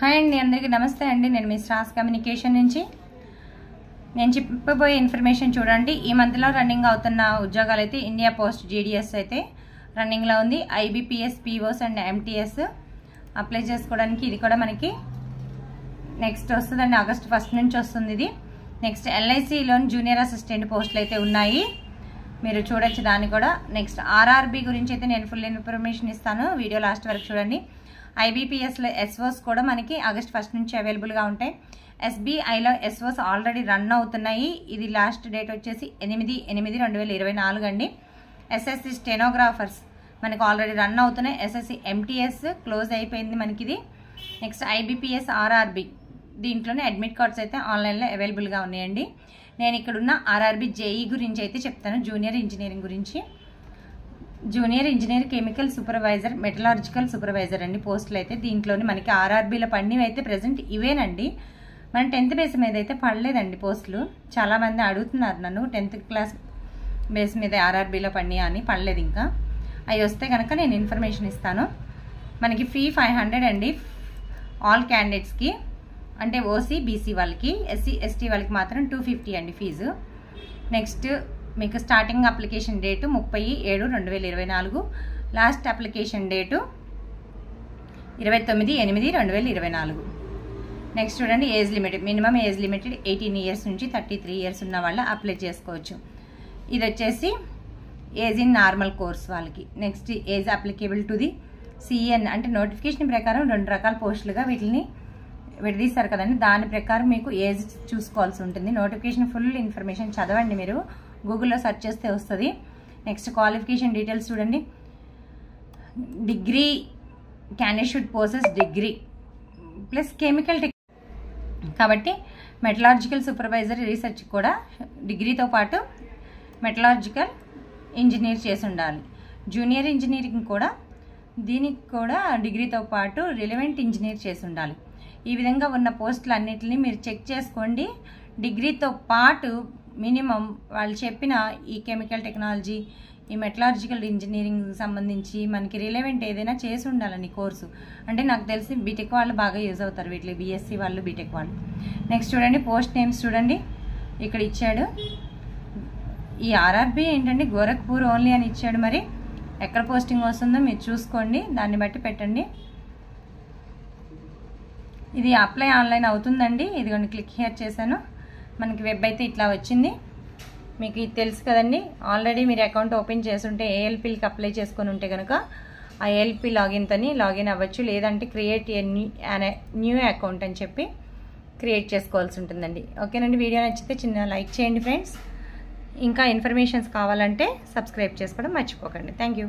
Hi అండి, అందరికీ నమస్తే అండి. నేను మీ స్టార్స్ కమ్యూనికేషన్ నుంచి నేను చెప్పబోయే ఇన్ఫర్మేషన్ చూడండి. ఈ మంత్లో రన్నింగ్ అవుతున్న ఉద్యోగాలు అయితే ఇండియా పోస్ట్ జీడీఎస్ అయితే రన్నింగ్లో ఉంది. IBPS, POs and MTS apply చేసుకోవడానికి ఇది కూడా మనకి నెక్స్ట్ వస్తుందండి. ఆగస్ట్ 1 నుంచి వస్తుంది ఇది. నెక్స్ట్ ఎల్ఐసిలోని జూనియర్ అసిస్టెంట్ పోస్టులు అయితే ఉన్నాయి, మీరు చూడొచ్చు దాన్ని కూడా. నెక్స్ట్ ఆర్ఆర్బీ గురించి అయితే నేను ఫుల్ ఇన్ఫర్మేషన్ ఇస్తాను, వీడియో లాస్ట్ వరకు చూడండి. ఐబీపీఎస్లో ఎస్ఓస్ కూడా మనకి ఆగస్ట్ 1 నుంచి అవైలబుల్గా ఉంటాయి. ఎస్బీఐలో ఎస్ఓస్ ఆల్రెడీ రన్ అవుతున్నాయి. ఇది లాస్ట్ డేట్ వచ్చేసి 8/8/2024 అండి. ఎస్ఎస్సి స్టెనోగ్రాఫర్స్ మనకు ఆల్రెడీ రన్ అవుతున్నాయి. ఎస్ఎస్సి ఎంటీఎస్ క్లోజ్ అయిపోయింది మనకి ఇది. నెక్స్ట్ ఐబీపీఎస్, ఆర్ఆర్బీ దీంట్లోనే అడ్మిట్ కార్డ్స్ అయితే ఆన్లైన్లో అవైలబుల్గా ఉన్నాయండి. నేను ఇక్కడున్న ఆర్ఆర్బీ జేఈ గురించి అయితే చెప్తాను, జూనియర్ ఇంజనీరింగ్ గురించి. Junior engineer chemical supervisor, మెటలాజికల్ supervisor అండి పోస్టులు అయితే. దీంట్లోని మనకి ఆర్ఆర్బీలో పడినవి అయితే ప్రజెంట్ ఇవేనండి. మన 10th బేస్ మీద అయితే పడలేదండి పోస్టులు. చాలామంది అడుగుతున్నారు నన్ను 10th క్లాస్ బేస్ మీద ఆర్ఆర్బీలో పడినాయి అని. పడలేదు ఇంకా. అవి వస్తే కనుక నేను ఇన్ఫర్మేషన్ ఇస్తాను. మనకి ఫీ 500 అండి ఆల్ క్యాండిడేట్స్కి, అంటే ఓసీ బీసీ వాళ్ళకి. ఎస్సీ ఎస్టీ వాళ్ళకి మాత్రం 250 అండి ఫీజు. నెక్స్ట్ మీకు starting application date 30/7/2024, last application date 29/8/2024. Next చూడండి, age limit, minimum age limited 18 years నుంచి 33 ఇయర్స్ ఉన్న వాళ్ళు అప్లై చేసుకోవచ్చు. ఇది వచ్చేసి ఏజ్ ఇన్ నార్మల్ కోర్స్ వాళ్ళకి. Next age applicable to the CN, అంటే నోటిఫికేషన్ ప్రకారం 2 రకాల పోస్టులుగా వీటిని విడదీస్తారు కదండి. దాని ప్రకారం మీకు ఏజ్ చూసుకోవాల్సి ఉంటుంది. నోటిఫికేషన్ ఫుల్ ఇన్ఫర్మేషన్ చదవండి, మీరు గూగుల్లో సెర్చ్ చేస్తే వస్తుంది. నెక్స్ట్ క్వాలిఫికేషన్ డీటెయిల్స్ చూడండి. Degree candidate should possess degree plus chemical కాబట్టి మెటలాజికల్ సూపర్వైజర్ రీసెర్చ్ కూడా డిగ్రీతో పాటు మెటలాజికల్ ఇంజనీర్ చేసి ఉండాలి. జూనియర్ ఇంజనీరింగ్ కూడా దీనికి కూడా డిగ్రీతో పాటు రిలవెంట్ ఇంజనీర్ చేసి ఉండాలి. ఈ విధంగా ఉన్న పోస్టులు అన్నిటిని మీరు చెక్ చేసుకోండి. డిగ్రీతో పాటు మినిమం వాళ్ళు చెప్పిన ఈ కెమికల్ టెక్నాలజీ, ఈ మెటలాజికల్ ఇంజనీరింగ్ సంబంధించి మనకి రిలవెంట్ ఏదైనా చేసి ఉండాలని కోర్సు. అంటే నాకు తెలిసి బీటెక్ వాళ్ళు బాగా యూజ్ అవుతారు వీటికి, బీఎస్సీ వాళ్ళు, బీటెక్ వాళ్ళు. నెక్స్ట్ చూడండి, పోస్ట్ నేమ్స్ చూడండి ఇక్కడ ఇచ్చాడు. ఈ ఆర్ఆర్బీ ఏంటండి గోరఖ్పూర్ ఓన్లీ అని ఇచ్చాడు. మరి ఎక్కడ పోస్టింగ్ వస్తుందో మీరు చూసుకోండి, దాన్ని బట్టి పెట్టండి. ఇది అప్లై ఆన్లైన్ అవుతుందండి. ఇదిగోండి క్లిక్ హియర్ చేశాను, మనకి వెబ్ అయితే ఇట్లా వచ్చింది. మీకు ఇది తెలుసు కదండి, ఆల్రెడీ మీరు అకౌంట్ ఓపెన్ చేసుంటే ఏఎల్పీకి అప్లై చేసుకొని ఉంటే కనుక ఆ ఏఎల్పీ లాగిన్తోని లాగిన్ అవ్వచ్చు. లేదంటే క్రియేట్ న్యూ అకౌంట్ అని చెప్పి క్రియేట్ చేసుకోవాల్సి ఉంటుందండి. ఓకేనండి, వీడియో నచ్చితే చిన్న లైక్ చేయండి ఫ్రెండ్స్. ఇంకా ఇన్ఫర్మేషన్స్ కావాలంటే సబ్స్క్రైబ్ చేసుకోవడం మర్చిపోకండి. Thank you.